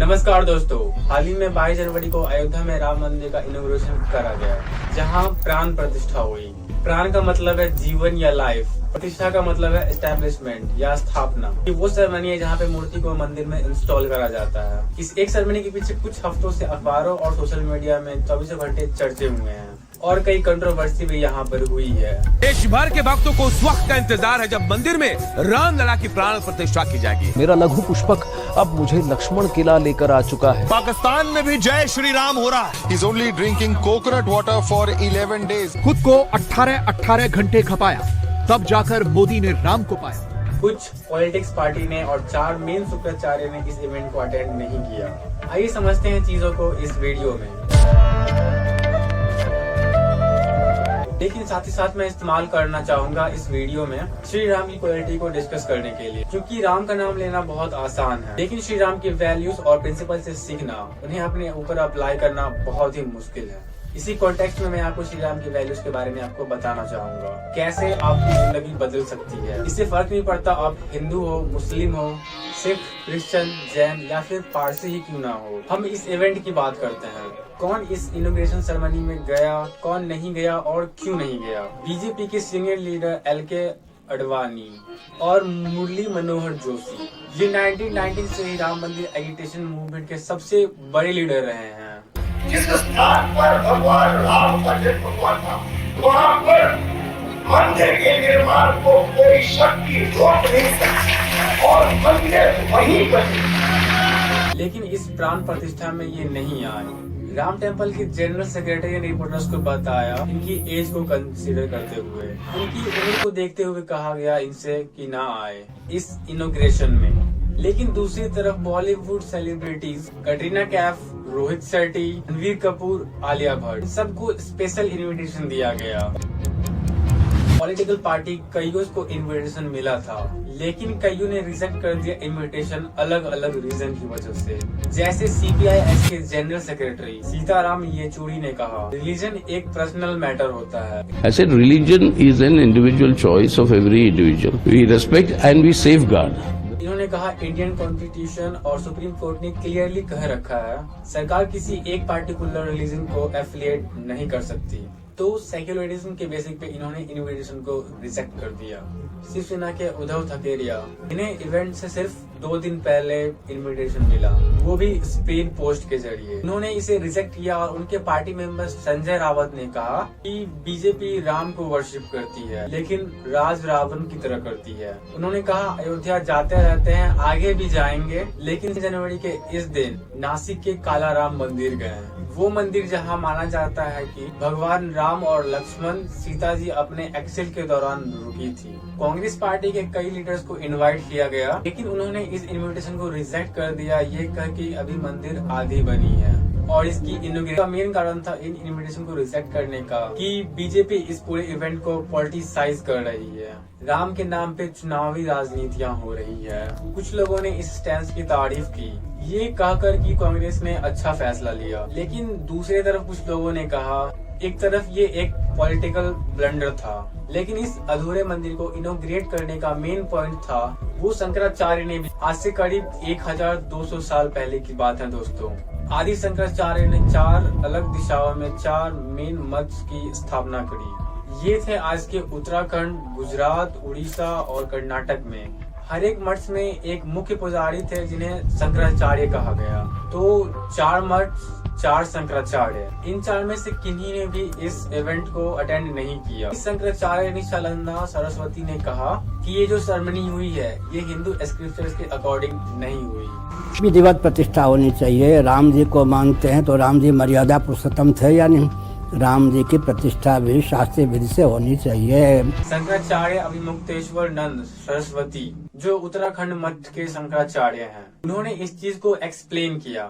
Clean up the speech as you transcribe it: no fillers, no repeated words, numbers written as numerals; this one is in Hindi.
नमस्कार दोस्तों, हाल ही में 22 जनवरी को अयोध्या में राम मंदिर का इनॉग्रेशन करा गया, जहां प्राण प्रतिष्ठा हुई। प्राण का मतलब है जीवन या लाइफ, प्रतिष्ठा का मतलब है एस्टैब्लिशमेंट या स्थापना। वो सेरेमनी है जहाँ पे मूर्ति को मंदिर में इंस्टॉल करा जाता है। इस एक सेरेमनी के पीछे कुछ हफ्तों से अखबारों और सोशल मीडिया में 24 घंटे चर्चे हुए हैं और कई कंट्रोवर्सी भी यहाँ पर हुई है। देश भर के भक्तों को उस वक्त का इंतजार है जब मंदिर में रामलला की प्राण प्रतिष्ठा की जाएगी। मेरा लघु पुष्पक अब मुझे लक्ष्मण किला लेकर आ चुका है। पाकिस्तान में भी जय श्री राम हो रहा है। He's only drinking coconut water for 11 days. खुद को 18 घंटे खपाया, तब जाकर मोदी ने राम को पाया। कुछ पॉलिटिक्स पार्टी ने और 4 मेन शुक्राचार्य ने इस इवेंट को अटेंड नहीं किया। आइए समझते हैं चीजों को इस वीडियो में। लेकिन साथ ही साथ मैं इस्तेमाल करना चाहूंगा इस वीडियो में श्री राम की क्वालिटी को डिस्कस करने के लिए, क्योंकि राम का नाम लेना बहुत आसान है, लेकिन श्री राम की वैल्यूज और प्रिंसिपल से सीखना, उन्हें अपने ऊपर अप्लाई करना बहुत ही मुश्किल है। इसी कॉन्टेक्स्ट में मैं आपको श्री राम की वैल्यूज के बारे में आपको बताना चाहूंगा, कैसे आपकी जिंदगी बदल सकती है। इससे फर्क नहीं पड़ता आप हिंदू हो, मुस्लिम हो, सिख, क्रिश्चियन, जैन या फिर पारसी ही क्यों ना हो। हम इस इवेंट की बात करते हैं। कौन इस इनॉग्रेशन सेरेमनी में गया, कौन नहीं गया और क्यों नहीं गया। बीजेपी के सीनियर लीडर एल.के. अडवाणी और मुरली मनोहर जोशी, ये 1990 से ही राम मंदिर एजिटेशन मूवमेंट के सबसे बड़े लीडर रहे हैं। जिस स्थान पर भगवान राम का जन्म हुआ था, वहाँ पर मंदिर के निर्माण को कोई शक्ति रोक नहीं सकती और मंदिर वहीं बने। लेकिन इस प्राण प्रतिष्ठा में ये नहीं आए। राम टेम्पल के जनरल सेक्रेटरी ने रिपोर्टर्स को बताया, इनकी एज को कंसीडर करते हुए, उनकी उम्र को देखते हुए कहा गया इनसे कि ना आए इस इनॉग्रेशन में। लेकिन दूसरी तरफ बॉलीवुड सेलिब्रिटीज कटरीना कैफ, रोहित शेट्टी, रणवीर कपूर, आलिया भट्ट, सबको स्पेशल इनविटेशन दिया गया। पॉलिटिकल पार्टी कईयों को इनविटेशन मिला था, लेकिन कईयों ने रिजेक्ट कर दिया इनविटेशन अलग अलग रीजन की वजह से। जैसे CPI-S के जनरल सेक्रेटरी सीताराम येचुरी ने कहा, रिलीजन एक पर्सनल मैटर होता है। I said religion is an individual choice of every individual. We respect and we safeguard. इन्होंने कहा इंडियन कॉन्स्टिट्यूशन और सुप्रीम कोर्ट ने क्लियरली कह रखा है, सरकार किसी एक पार्टिकुलर रिलीजन को एफिलिएट नहीं कर सकती। तो सेक्युलरिज्म के बेसिक पे इन्होंने इनविटेशन को रिजेक्ट कर दिया। शिवसेना के उद्धव ठाकरे, इन्हें इवेंट से सिर्फ 2 दिन पहले इनविटेशन मिला, वो भी स्पेन पोस्ट के जरिए। इन्होंने इसे रिजेक्ट किया और उनके पार्टी मेंबर संजय रावत ने कहा कि बीजेपी राम को वर्शिप करती है, लेकिन राज रावण की तरह करती है। उन्होंने कहा अयोध्या जाते रहते हैं, आगे भी जाएंगे, लेकिन जनवरी के इस दिन नासिक के काला राम मंदिर गए, वो मंदिर जहां माना जाता है कि भगवान राम और लक्ष्मण सीता जी अपने एक्सिल के दौरान रुकी थी। कांग्रेस पार्टी के कई लीडर्स को इनवाइट किया गया, लेकिन उन्होंने इस इनविटेशन को रिजेक्ट कर दिया, ये कह कि अभी मंदिर आधी बनी है। और इसकी इनॉग्रेशन का मेन कारण था इन इनविटेशन को रिजेक्ट करने का कि बीजेपी इस पूरे इवेंट को पॉलिटिसाइज कर रही है, राम के नाम पे चुनावी राजनीतियां हो रही है। कुछ लोगों ने इस स्टैंड की तारीफ की, ये कहकर कि कांग्रेस ने अच्छा फैसला लिया, लेकिन दूसरी तरफ कुछ लोगों ने कहा एक तरफ ये एक पॉलिटिकल ब्लंडर था, लेकिन इस अधूरे मंदिर को इनॉग्रेट करने का मेन पॉइंट था वो शंकराचार्य ने भी। आज से करीब 1200 साल पहले की बात है दोस्तों। आदि शंकराचार्य ने 4 अलग दिशाओं में 4 मेन मठ की स्थापना करी। ये थे आज के उत्तराखंड, गुजरात, उड़ीसा और कर्नाटक में। हर एक मठ में एक मुख्य पुजारी थे जिन्हें शंकराचार्य कहा गया। तो 4 मठ, 4 शंकराचार्य। इन 4 में से किन्हीं ने भी इस इवेंट को अटेंड नहीं किया। शंकराचार्य निशानंदा सरस्वती ने कहा कि ये जो सेरेमनी हुई है ये हिंदू स्क्रिप्चर्स के अकॉर्डिंग नहीं हुई। विधिवत प्रतिष्ठा होनी चाहिए। राम जी को मानते हैं तो राम जी मर्यादा पुरुषोत्तम थे या नहीं, राम जी की प्रतिष्ठा भी शास्त्रीय विधि से होनी चाहिए। शंकराचार्य अभिमुक्तेश्वर नंद सरस्वती जो उत्तराखंड मठ के शंकराचार्य हैं, उन्होंने इस चीज को एक्सप्लेन किया